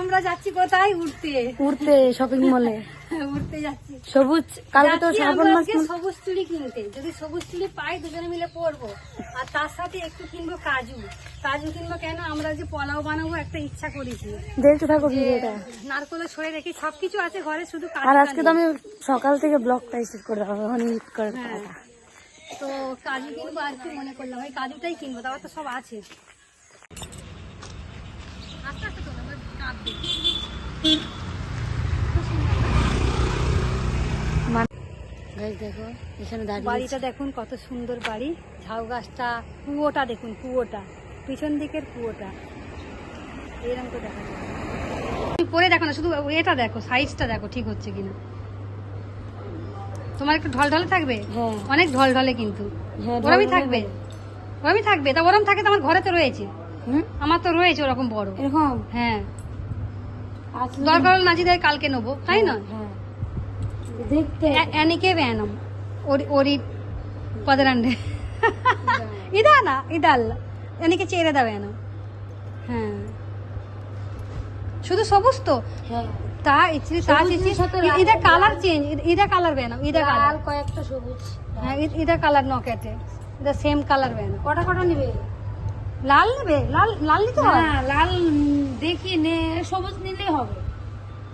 আমরা যাচ্ছি কোথায়? উঠতে উঠতে শপিং মলে উঠতে যাচ্ছি। সবুজ কালকে তো শ্রাবণ মাস। সবুজ চুড়ি কিনতে, যদি সবুজ চুড়ি পাই দুজনে মিলে পরবো। আর তার সাথে একটু কিনবো কাজু। কাজু কিনবো কেন, আমরা যে পোলাও বানাবো একটা ইচ্ছা করেছি। দেখতে থাকো ভিডিওটা। নারকোলে ছড়ে রেখে সবকিছু আছে ঘরে, শুধু আর আজকে তো আমি সকাল থেকে ব্লগটা স্টার্ট করে দেবো, হিট করে হ্যাঁ, তো কাজু কিনবো আর কি মনে করলাম, ওই কাজুটাই কিনবো, তারপর তো সব আছে। আস্তে আস্তে তো আমার কাঁদবে। দেখো এখানে দাঁড়িয়ে বাড়িটা দেখুন কত সুন্দর বাড়ি। ঝাউ গাছটা, কুয়োটা দেখুন, কুয়োটা পিছন দিকের কুয়োটা এরকম করে দেখা যায়। তুমি পরে দেখো না, শুধু এটা দেখো, সাইজটা দেখো ঠিক হচ্ছে কিনা। তোমার একটু ঢলঢলে থাকবে, হ্যাঁ অনেক ঢলঢলে কিন্তু হ্যাঁ, ওরমই ঢলঢলে থাকবে, ওরমই থাকবে। তা ওরম থাকে তো আমার ঘরে তো রয়েছে, হুম আমার তো রয়েছে ওরকম বড়। এরকম হ্যাঁ, আসলে দরকার হলে নাচি দেয় কালকে নেবো, তাই না? হ্যাঁ দেখতে എനിക്ക് വേണം ഒരു പതിരണ്ട് ഇതാണ് ഇതല്ല, എനിക്ക് ചേരത വേണം। হ্যাঁ, শুধু সবুজ তো হ্যাঁ তা ইচ্ছি তা সবুজের ইচ্ছি সাথে লাল ইদা কালার চেঞ্জ, ইদা কালার വേണം, ইদা লাল কালার। কয়েকটা সবুজ। হ্যাঁ, ইদা কালার নকেটে, ইদা সেম কালার വേണം। কটা কটা নিবে? লাল নেবে? লাল লাল নিতে হবে? না লাল দেখি নে, সবুজ নিলেই হবে।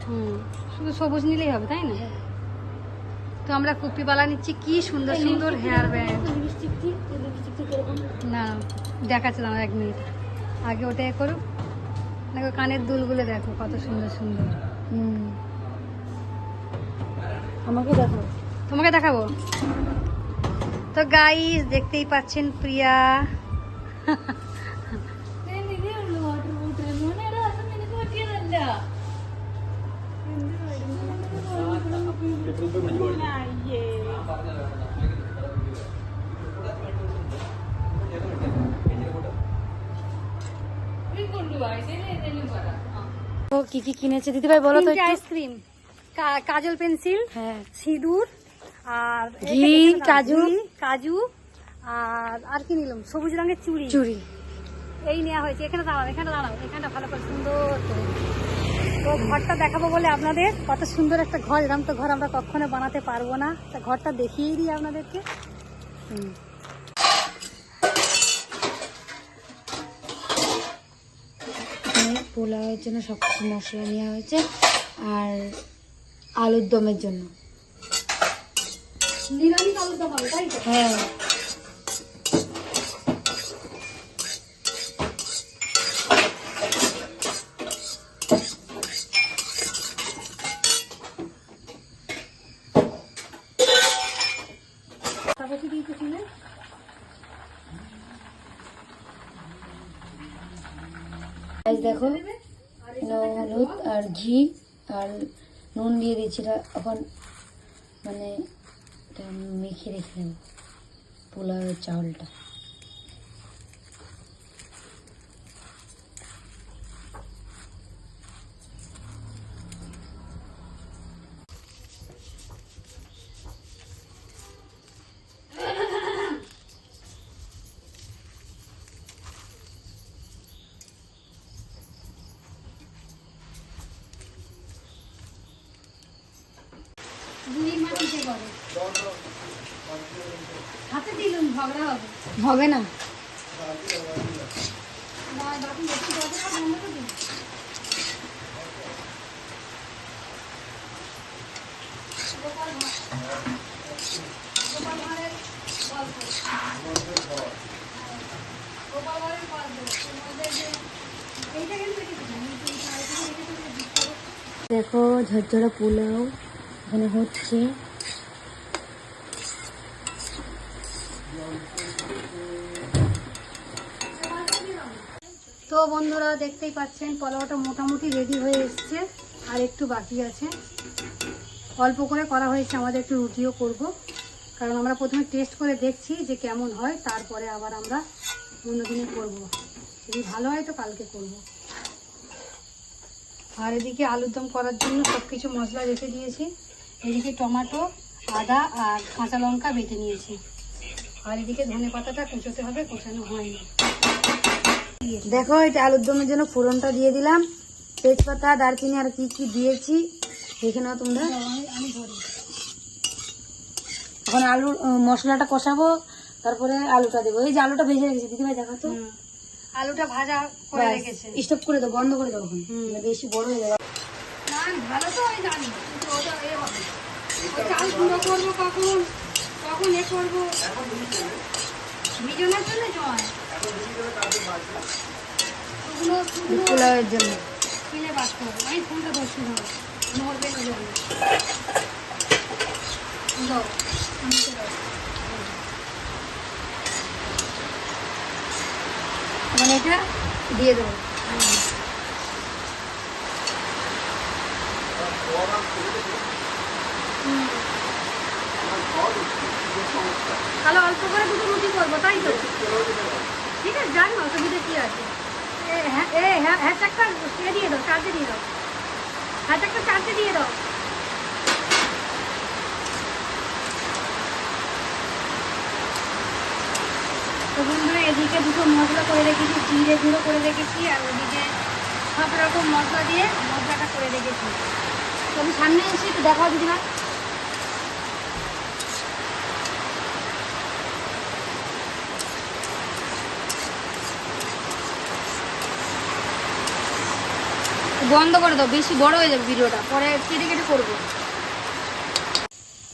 হুম, শুধু সবুজ নিলেই হবে, তাই না? তো আমরা কুপিবালা নিচ্ছি, কি সুন্দর সুন্দর হেয়ার ব্যান্ড। লিপস্টিকটি কিরকম? না দেখাচ্ছিলাম, এক মিনিট আগে ওটাই করুক। দেখো কানের দুলগুলো দেখো কত সুন্দর সুন্দর। আমাকে দেখো। তোমাকে দেখাবো তো গাইস, দেখতেই পাচ্ছেন প্রিয়া। ও কি কি কিনেছে দিদিভাই বলো তো একটু। আইসক্রিম, কাজল পেন্সিল, হ্যাঁ সিঁদুর, আর ঘি, কাজু। কাজু, আর কি নিলাম, সবুজ রঙের চুড়ি। চুড়ি। এই নেওয়া হয়েছে। এখানে দাঁড়াও, এখানে দাঁড়াও, এখানটা ভালো করে সুন্দর করে। তো ঘরটা দেখাবো বলে আপনাদের, কত সুন্দর একটা ঘর। এরকম তো ঘর আমরা কখনো বানাতে পারবো না, তা ঘরটা দেখিয়ে দিই আপনাদেরকে। পোলাওয়ের জন্য সব কিছু মশলা নেওয়া হয়েছে, আর আলুর দমের জন্য। নিরামিষ আলুর দম হবে, তাই তো? হ্যাঁ তারপর কি দিয়েছে শুনে? দেখো হলুদ আর ঘি আর নুন দিয়ে দিয়েছি। এটা এখন মানে এটা মেখে রেখে দেবো পোলাওয়ের চাউলটা। দুই মাস দিতে পারে, হাতে দিলুম ঝগড়া হবে। হবে না, বাকি বেশি দরজা বন্ধ করে দিন। গোপাল ভাঁড়ের গল্প, গোপাল ভাঁড়ের গল্প, তোমাদের যে এইটা কেন রেখেছিলাম, এই শাড়িটা রেখেছিলাম। দেখো ঝরঝরা পোলাও এখানে হচ্ছে। তো বন্ধুরা দেখতেই পাচ্ছেন পোলাওটা মোটামুটি রেডি হয়ে এসছে, আর একটু বাকি আছে। অল্প করে করা হয়েছে, আমাদের একটু রুটিও করব, কারণ আমরা প্রথমে টেস্ট করে দেখছি যে কেমন হয়, তারপরে আবার আমরা অন্যদিনে করব। যদি ভালো হয় তো কালকে করব। আর এদিকে আলুর দম করার জন্য সব কিছু মশলা রেখে দিয়েছি। এদিকে টমেটো, আদা আর কাঁচা লঙ্কা বেটে নিয়েছি। আর এদিকে ধনে পাতাটা কুচোতে হবে, কুচানো হয়নি। দেখো এটা আলুর দমের জন্য ফোড়নটা দিয়ে দিলাম। তেজপাতা, দারচিনি আর কি কি দিয়েছি দেখে নাও তোমরা। আমি ধরি। এখন আলুর মশলাটা কষাবো, তারপরে আলুটা দেবো। এই যে আলুটা ভেজে রেখেছি দিদিভাই, দেখো তো। আলুটা ভাজা করে রেখেছে। স্টপ করে দাও, বন্ধ করে দাও, এখন হুম। বেশি বড় হয়ে যাবে। না ভালো তো আমি জানি, কিন্তু ওটা এ হবে। ওই চাল গুঁড়ো করবো কখন কখন এ করবো ভিজনের জন্য জল শুকনো শুকনো পোলাওয়ের জন্য। ফিলে বাঁচতে হবে। আমি ফোনটা ধরছি ধরো, নড়বে না জল। দাও, আমাকে দাও। মানে এটা দিয়ে দেবো। তাহলে অল্প করে দুটো রুটি করবো, তাই তো? ঠিক আছে, জানি অসুবিধা কি আছে। হ্যাঁ চারটা দিয়ে দাও, চার্জে দিয়ে দাও। হ্যাঁ চারটা চার্জে দিয়ে দাও। তো বন্ধুরা, এদিকে দুটো মশলা করে রেখেছি, জিরে গুঁড়ো করে রেখেছি, আর ওদিকে সব রকম মশলা দিয়ে মশলাটা করে রেখেছি। তুমি সামনে এসে একটু দেখাও দিদিভাই। বন্ধ করে দাও, বেশি বড় হয়ে যাবে ভিডিওটা, পরে কেটে কেটে করবো।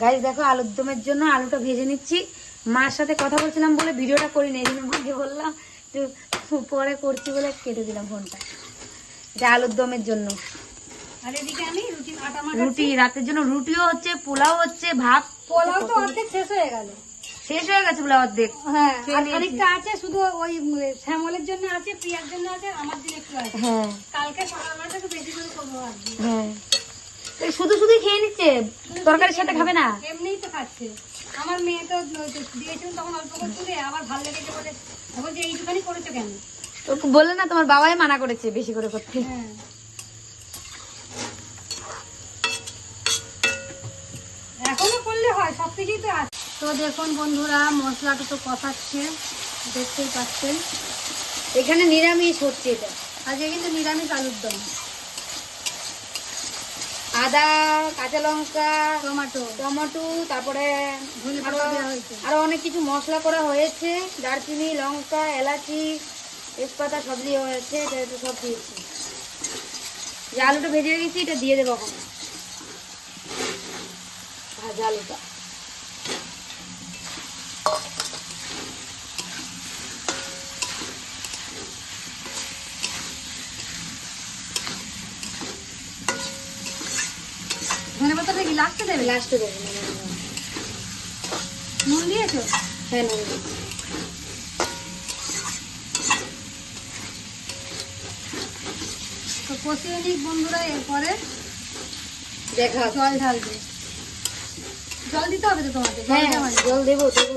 গাইস দেখো, আলুর দমের জন্য আলুটা ভেজে নিচ্ছি। মার সাথে কথা বলছিলাম বলে ভিডিওটা করিনি, এই জন্য মাকে বললাম একটু পরে করছি বলে কেটে দিলাম ফোনটা। এটা আলুর দমের জন্য। আর এদিকে আমি রুটি আটা রুটি মাখাচ্ছি। রাতের জন্য রুটিও হচ্ছে, পোলাও হচ্ছে, ভাত পোলাও তো অর্ধেক শেষ হয়ে গেল। শেষ হয়ে গেছে পোলাও অর্ধেক। হ্যাঁ, খেয়ে আর নিয়েছি। খানিকটা আছে, শুধু ওই শ্যামলের জন্য আছে, প্রিয়ার জন্য আছে, আমার জন্য একটু আছে। হ্যাঁ কালকে সকালবেলাটা একটু বেশি করে করবো ভাবছি। হ্যাঁ, এই শুধু শুধুই খেয়ে নিচ্ছে, তরকারির সাথে খাবে না। এমনিই তো খাচ্ছে। আমার মেয়ে তো দিয়েছিল তখন অল্প করে তুলে, আবার ভালো লেগেছে বলে বলছে এইটুখানি করেছো কেন? তো বললে না তোমার বাবাই মানা করেছে বেশি করে করতে। হ্যাঁ, এখনো করলে হয়, সব কিছুই তো আছে। তো দেখুন বন্ধুরা, মশলাটা তো কষাচ্ছে, দেখতেই পাচ্ছেন। এখানে নিরামিষ হচ্ছে এটা। আজকে কিন্তু নিরামিষ আলুর দম, আদা, কাঁচা লঙ্কা, টমেটো, টমেটো, তারপরে ধনেপাতা দেওয়া হয়েছে। আরো অনেক কিছু মশলা করা হয়েছে, দারচিনি, লঙ্কা, এলাচি, তেজপাতা সব দিয়ে হয়েছে। এটা একটু সব দিয়েছি। যে আলুটা ভেজে রেখেছি এটা দিয়ে দেবো এখন, ভাজা আলুটা। ধনেপাতাটা কি লাস্টে দেবে? লাস্টে দেবো। নুন দিয়েছো? হ্যাঁ, নুন দিয়েছি। তো কষিয়ে নিক বন্ধুরা, এরপরে দেখা হবে। জল ঢালবে। জল দিতে হবে তো তোমাকে? জল হ্যাঁ, দেওয়া নেই। জল দেবো দেবো।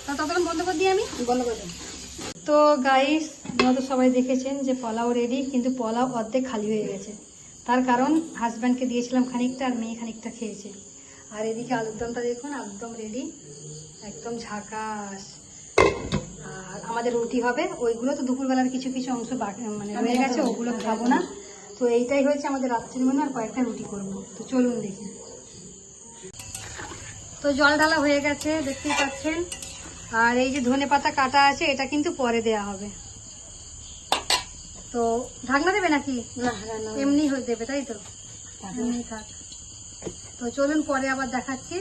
তা ততক্ষণ বন্ধ করে দিই আমি। বন্ধ করে দেবো। তো গাইস, তোমরা তো সবাই দেখেছেন যে পোলাও রেডি, কিন্তু পোলাও অর্ধেক খালি হয়ে গেছে। তার কারণ হাজব্যান্ডকে দিয়েছিলাম খানিকটা, আর মেয়ে খানিকটা খেয়েছে। আর এদিকে আলুর দমটা দেখুন, আলুর দম রেডি, একদম ঝাকাস। আর আমাদের রুটি হবে, ওইগুলো তো দুপুরবেলার কিছু কিছু অংশ বাকি মানে রয়ে গেছে, ওগুলো খাবো না। তো এইটাই হয়েছে আমাদের রাত্রির মেনু, আর কয়েকটা রুটি করবো। তো চলুন দেখি। তো জল ঢালা হয়ে গেছে, দেখতেই পাচ্ছেন। আর এই যে ধনেপাতা কাটা আছে, এটা কিন্তু পরে দেয়া হবে। তো ঢাকনা দেবে নাকি? না, রান্না এমনি হয়ে দেবে, তাই তো? এমনি থাক। তো চলুন, পরে আবার দেখাচ্ছি।